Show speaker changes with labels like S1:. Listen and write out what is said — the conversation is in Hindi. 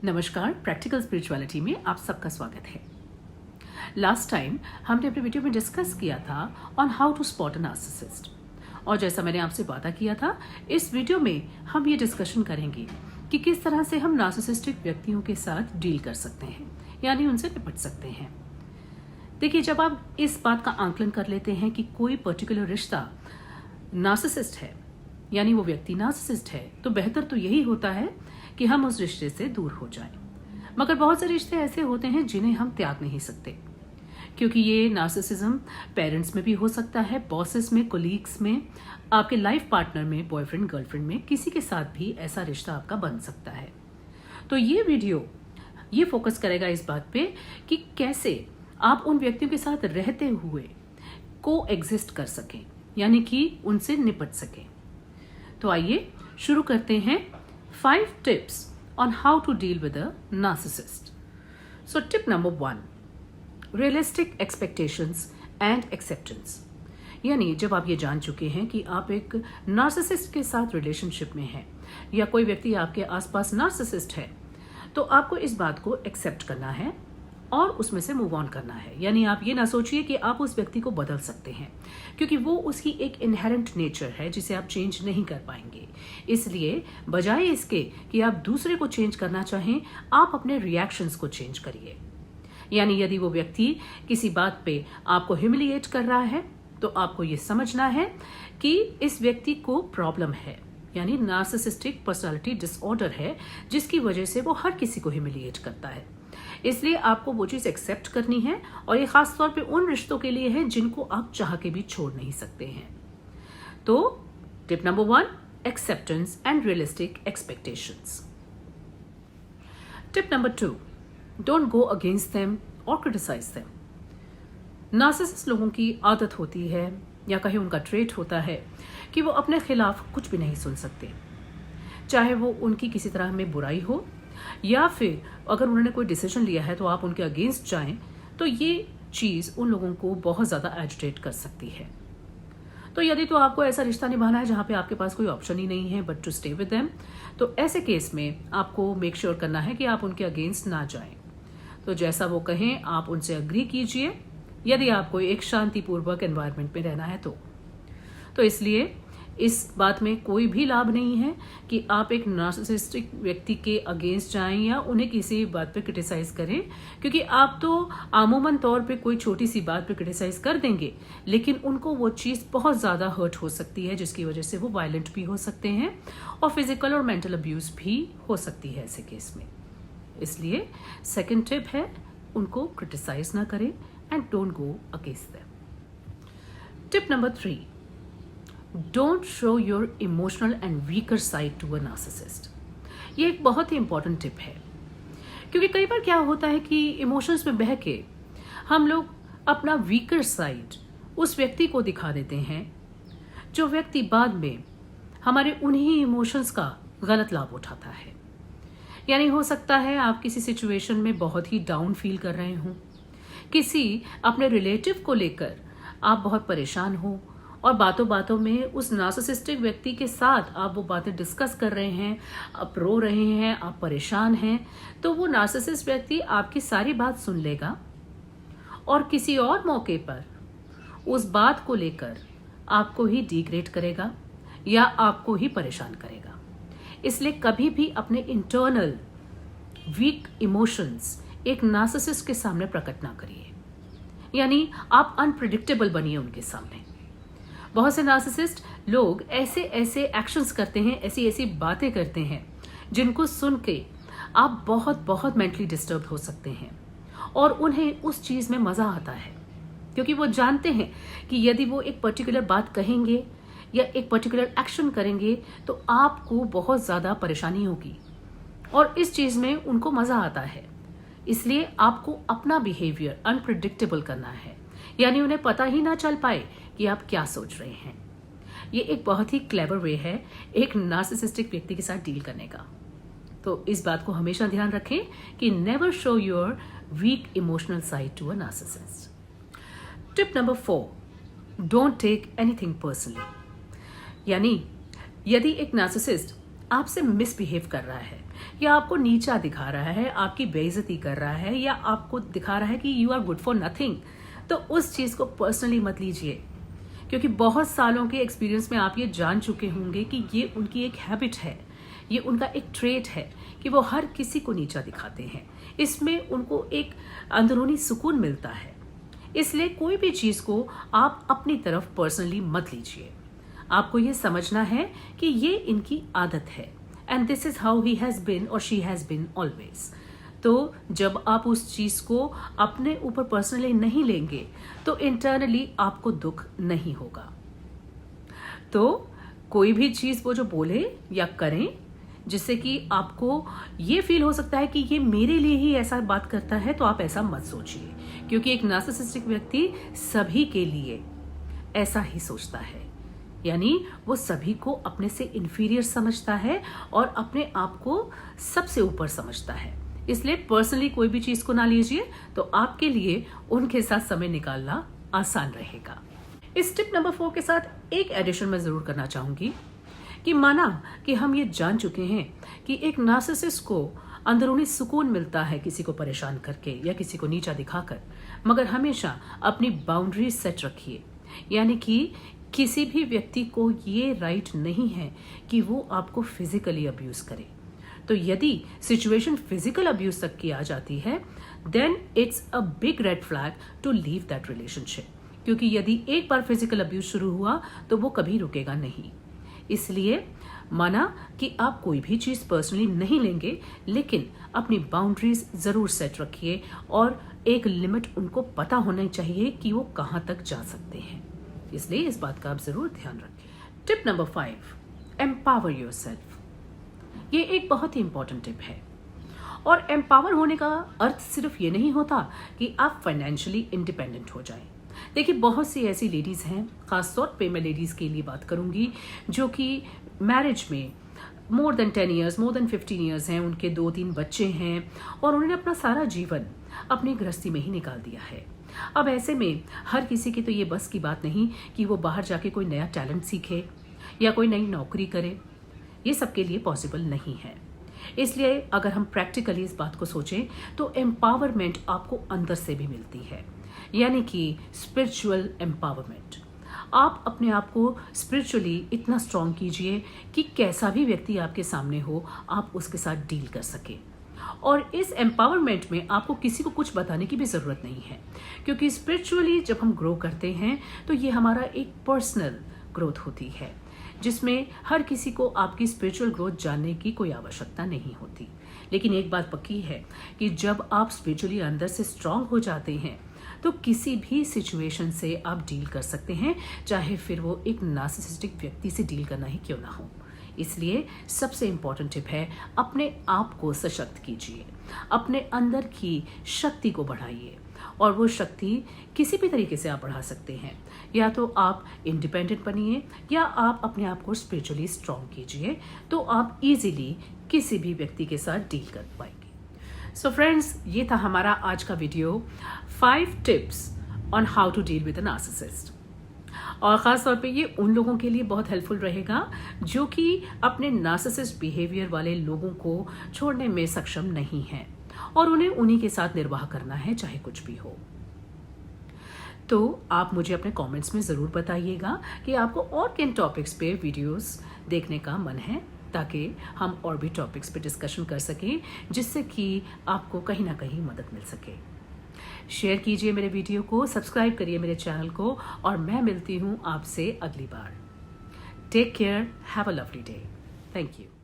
S1: नमस्कार, प्रैक्टिकल स्पिरिचुअलिटी में आप सबका स्वागत है। लास्ट टाइम हमने अपने वीडियो में डिस्कस किया था on how to spot a narcissist, और जैसा मैंने आपसे वादा किया था, इस वीडियो में हम ये डिस्कशन करेंगे कि किस तरह से हम नार्सिसिस्टिक व्यक्तियों के साथ डील कर सकते हैं, यानी उनसे निपट सकते हैं। देखिए, जब आप इस बात का आंकलन कर लेते हैं कि कोई पर्टिकुलर रिश्ता नार्सिसिस्ट है, यानी वो व्यक्ति नार्सिसिस्ट है, तो बेहतर तो यही होता है कि हम उस रिश्ते से दूर हो जाएं। मगर बहुत से रिश्ते ऐसे होते हैं जिन्हें हम त्याग नहीं सकते, क्योंकि ये नार्सिसिज्म पेरेंट्स में भी हो सकता है, बॉसेस में, कोलीग्स में, आपके लाइफ पार्टनर में, बॉयफ्रेंड गर्लफ्रेंड में, किसी के साथ भी ऐसा रिश्ता आपका बन सकता है। तो ये वीडियो ये फोकस करेगा इस बात पे कि कैसे आप उन व्यक्तियों के साथ रहते हुए को एग्जिस्ट कर सकें, यानी कि उनसे निपट सकें। तो आइए शुरू करते हैं 5 tips on how to deal with a narcissist. So tip number 1, realistic expectations and acceptance. यानी जब आप ये जान चुके हैं कि आप एक नार्सिसिस्ट के साथ रिलेशनशिप में हैं या कोई व्यक्ति आपके आसपास नार्सिसिस्ट है, तो आपको इस बात को एक्सेप्ट करना है और उसमें से मूव ऑन करना है। यानी आप ये ना सोचिए कि आप उस व्यक्ति को बदल सकते हैं, क्योंकि वो उसकी एक इनहेरेंट नेचर है जिसे आप चेंज नहीं कर पाएंगे। इसलिए बजाय इसके कि आप दूसरे को चेंज करना चाहें, आप अपने रिएक्शंस को चेंज करिए। यानी यदि वो व्यक्ति किसी बात पे आपको ह्यूमिलिएट कर रहा है, तो आपको ये समझना है कि इस व्यक्ति को प्रॉब्लम है, यानी नार्सिसिस्टिक पर्सनालिटी डिसऑर्डर है, जिसकी वजह से वो हर किसी को ह्यूमिलिएट करता है। इसलिए आपको वो चीज एक्सेप्ट करनी है, और ये खास तौर पे उन रिश्तों के लिए है जिनको आप चाह के भी छोड़ नहीं सकते हैं। तो tip number 1, acceptance and realistic expectations. Tip number 2, don't go against them और क्रिटिसाइज देम। नार्सिसिस्ट लोगों की आदत होती है, या कहीं उनका ट्रेट होता है, कि वो अपने खिलाफ कुछ भी नहीं सुन सकते, चाहे वो उनकी किसी तरह में बुराई हो, या फिर अगर उन्होंने कोई डिसीजन लिया है तो आप उनके अगेंस्ट जाएं, तो ये चीज उन लोगों को बहुत ज्यादा एजिटेट कर सकती है। तो यदि तो आपको ऐसा रिश्ता निभाना है जहां पे आपके पास कोई ऑप्शन ही नहीं है but to stay with them, तो ऐसे केस में आपको मेक श्योर करना है कि आप उनके अगेंस्ट ना जाएं। तो जैसा वो कहें आप उनसे अग्री कीजिए, यदि आपको एक शांतिपूर्वक एनवायरनमेंट में रहना है तो इसलिए इस बात में कोई भी लाभ नहीं है कि आप एक नार्सिसिस्टिक व्यक्ति के अगेंस्ट जाएं या उन्हें किसी बात पे क्रिटिसाइज करें, क्योंकि आप तो आमूमन तौर पे कोई छोटी सी बात पे क्रिटिसाइज कर देंगे, लेकिन उनको वो चीज़ बहुत ज़्यादा हर्ट हो सकती है, जिसकी वजह से वो वायलेंट भी हो सकते हैं और फिजिकल और मेंटल अब्यूज भी हो सकती है ऐसे केस में। इसलिए सेकेंड टिप है, उनको क्रिटिसाइज ना करें and don't go against them. Tip number 3, don't show your emotional and weaker side to a narcissist. ये एक बहुत ही इंपॉर्टेंट टिप है, क्योंकि कई बार क्या होता है कि इमोशंस में बह के हम लोग अपना वीकर साइड उस व्यक्ति को दिखा देते हैं, जो व्यक्ति बाद में हमारे उन्हीं इमोशंस का गलत लाभ उठाता है। यानी हो सकता है आप किसी सिचुएशन में बहुत ही डाउन फील कर रहे हों, किसी अपने रिलेटिव को लेकर आप बहुत परेशान हो, और बातों बातों में उस नार्सिसिस्टिक व्यक्ति के साथ आप वो बातें डिस्कस कर रहे हैं, आप रो रहे हैं, आप परेशान हैं, तो वो नार्सिसिस्ट व्यक्ति आपकी सारी बात सुन लेगा और किसी और मौके पर उस बात को लेकर आपको ही डिग्रेड करेगा या आपको ही परेशान करेगा। इसलिए कभी भी अपने इंटरनल वीक इमोशंस एक नार्सिसिस्ट के सामने प्रकट ना करिए, यानी आप अनप्रिडिक्टेबल बनिए उनके सामने। बहुत से नार्सिसिस्ट लोग ऐसे ऐसे एक्शंस करते हैं, ऐसी ऐसी बातें करते हैं, जिनको सुन के आप बहुत बहुत मेंटली डिस्टर्ब हो सकते हैं, और उन्हें उस चीज़ में मज़ा आता है, क्योंकि वो जानते हैं कि यदि वो एक पर्टिकुलर बात कहेंगे या एक पर्टिकुलर एक्शन करेंगे तो आपको बहुत ज़्यादा परेशानी होगी, और इस चीज़ में उनको मज़ा आता है। इसलिए आपको अपना बिहेवियर अनप्रिडिक्टेबल करना है, यानी उन्हें पता ही ना चल पाए कि आप क्या सोच रहे हैं। ये एक बहुत ही क्लेवर वे है एक नार्सिसिस्टिक व्यक्ति के साथ डील करने का। तो इस बात को हमेशा ध्यान रखें कि never show your weak emotional side to a narcissist. Tip number 4, don't take anything personally. यानी यदि एक नार्सिसिस्ट आपसे मिसबिहेव कर रहा है या आपको नीचा दिखा रहा है, आपकी बेइज्जती कर रहा है या आपको दिखा रहा है कि you are good for nothing, तो उस चीज को पर्सनली मत लीजिए, क्योंकि बहुत सालों के एक्सपीरियंस में आप ये जान चुके होंगे कि ये उनकी एक हैबिट है, ये उनका एक ट्रेट है कि वो हर किसी को नीचा दिखाते हैं। इसमें उनको एक अंदरूनी सुकून मिलता है। इसलिए कोई भी चीज को आप अपनी तरफ पर्सनली मत लीजिए। आपको ये समझना है कि ये इनकी आदत है and this is how he has been और शी हैज बीन ऑलवेज। तो जब आप उस चीज को अपने ऊपर पर्सनली नहीं लेंगे तो इंटरनली आपको दुख नहीं होगा। तो कोई भी चीज वो जो बोले या करें जिससे कि आपको ये फील हो सकता है कि ये मेरे लिए ही ऐसा बात करता है, तो आप ऐसा मत सोचिए, क्योंकि एक नार्सिसिस्टिक व्यक्ति सभी के लिए ऐसा ही सोचता है। यानी वो सभी को अपने से इंफीरियर समझता है और अपने आप को सबसे ऊपर समझता है। इसलिए पर्सनली कोई भी चीज को ना लीजिए, तो आपके लिए उनके साथ समय निकालना आसान रहेगा। इस टिप नंबर 4 के साथ एक एडिशन मैं जरूर करना चाहूंगी कि माना कि हम ये जान चुके हैं कि एक नार्सिसिस्ट को अंदरूनी सुकून मिलता है किसी को परेशान करके या किसी को नीचा दिखाकर, मगर हमेशा अपनी बाउंड्री सेट रखिए। यानी कि किसी भी व्यक्ति को ये राइट नहीं है कि वो आपको फिजिकली अब्यूज करे। तो यदि सिचुएशन फिजिकल अब्यूज तक की आ जाती है, then it's a big red flag to leave that relationship, क्योंकि यदि एक बार फिजिकल अब्यूज शुरू हुआ तो वो कभी रुकेगा नहीं। इसलिए माना कि आप कोई भी चीज पर्सनली नहीं लेंगे, लेकिन अपनी बाउंड्रीज जरूर सेट रखिए और एक लिमिट उनको पता होना चाहिए कि वो कहां तक जा सकते हैं। इसलिए इस बात का आप जरूर ध्यान रखें। Tip number 5, empower yourself. ये एक बहुत ही इंपॉर्टेंट टिप है और एम्पावर होने का अर्थ सिर्फ ये नहीं होता कि आप फाइनेंशियली इंडिपेंडेंट हो जाएं। देखिए, बहुत सी ऐसी लेडीज हैं, खासतौर पे मैं लेडीज के लिए बात करूंगी, जो कि मैरिज में more than 10 years, more than 15 years हैं, उनके 2-3 बच्चे हैं और उन्होंने अपना सारा जीवन अपनी गृहस्थी में ही निकाल दिया है। अब ऐसे में हर किसी की तो ये बस की बात नहीं कि वो बाहर जाके कोई नया टैलेंट सीखे या कोई नई नौकरी करे। ये सबके लिए पॉसिबल नहीं है। इसलिए अगर हम प्रैक्टिकली इस बात को सोचें तो एम्पावरमेंट आपको अंदर से भी मिलती है, यानी कि स्पिरिचुअल एम्पावरमेंट। आप अपने आप को स्पिरिचुअली इतना स्ट्रांग कीजिए कि कैसा भी व्यक्ति आपके सामने हो, आप उसके साथ डील कर सके। और इस एम्पावरमेंट में आपको किसी को कुछ बताने की भी जरूरत नहीं है, क्योंकि स्पिरिचुअली जब हम ग्रो करते हैं तो ये हमारा एक पर्सनल ग्रोथ होती है, जिसमें हर किसी को आपकी स्पिरिचुअल ग्रोथ जानने की कोई आवश्यकता नहीं होती। लेकिन एक बात पक्की है कि जब आप स्पिरिचुअली अंदर से स्ट्रांग हो जाते हैं तो किसी भी सिचुएशन से आप डील कर सकते हैं, चाहे फिर वो एक नार्सिसिस्टिक व्यक्ति से डील करना ही क्यों ना हो। इसलिए सबसे इंपॉर्टेंट टिप है, अपने आप को सशक्त कीजिए, अपने अंदर की शक्ति को बढ़ाइए। और वो शक्ति किसी भी तरीके से आप बढ़ा सकते हैं, या तो आप इंडिपेंडेंट बनिए या आप अपने आप को स्पिरिचुअली स्ट्रांग कीजिए, तो आप इजीली किसी भी व्यक्ति के साथ डील कर पाएंगे। सो फ्रेंड्स, ये था हमारा आज का video, 5 tips on how to deal with a narcissist. और ख़ास तौर पे ये उन लोगों के लिए बहुत हेल्पफुल रहेगा जो कि अपने नार्सिसिस्ट बिहेवियर वाले लोगों को छोड़ने में सक्षम नहीं हैं और उन्हें उन्हीं के साथ निर्वाह करना है, चाहे कुछ भी हो। तो आप मुझे अपने कमेंट्स में ज़रूर बताइएगा कि आपको और किन टॉपिक्स पे वीडियोस देखने का मन है, ताकि हम और भी टॉपिक्स पे डिस्कशन कर सकें, जिससे कि आपको कहीं ना कहीं मदद मिल सके। शेयर कीजिए मेरे वीडियो को, सब्सक्राइब करिए मेरे चैनल को, और मैं मिलती हूँ आपसे अगली बार। Take care, have a lovely day. Thank you.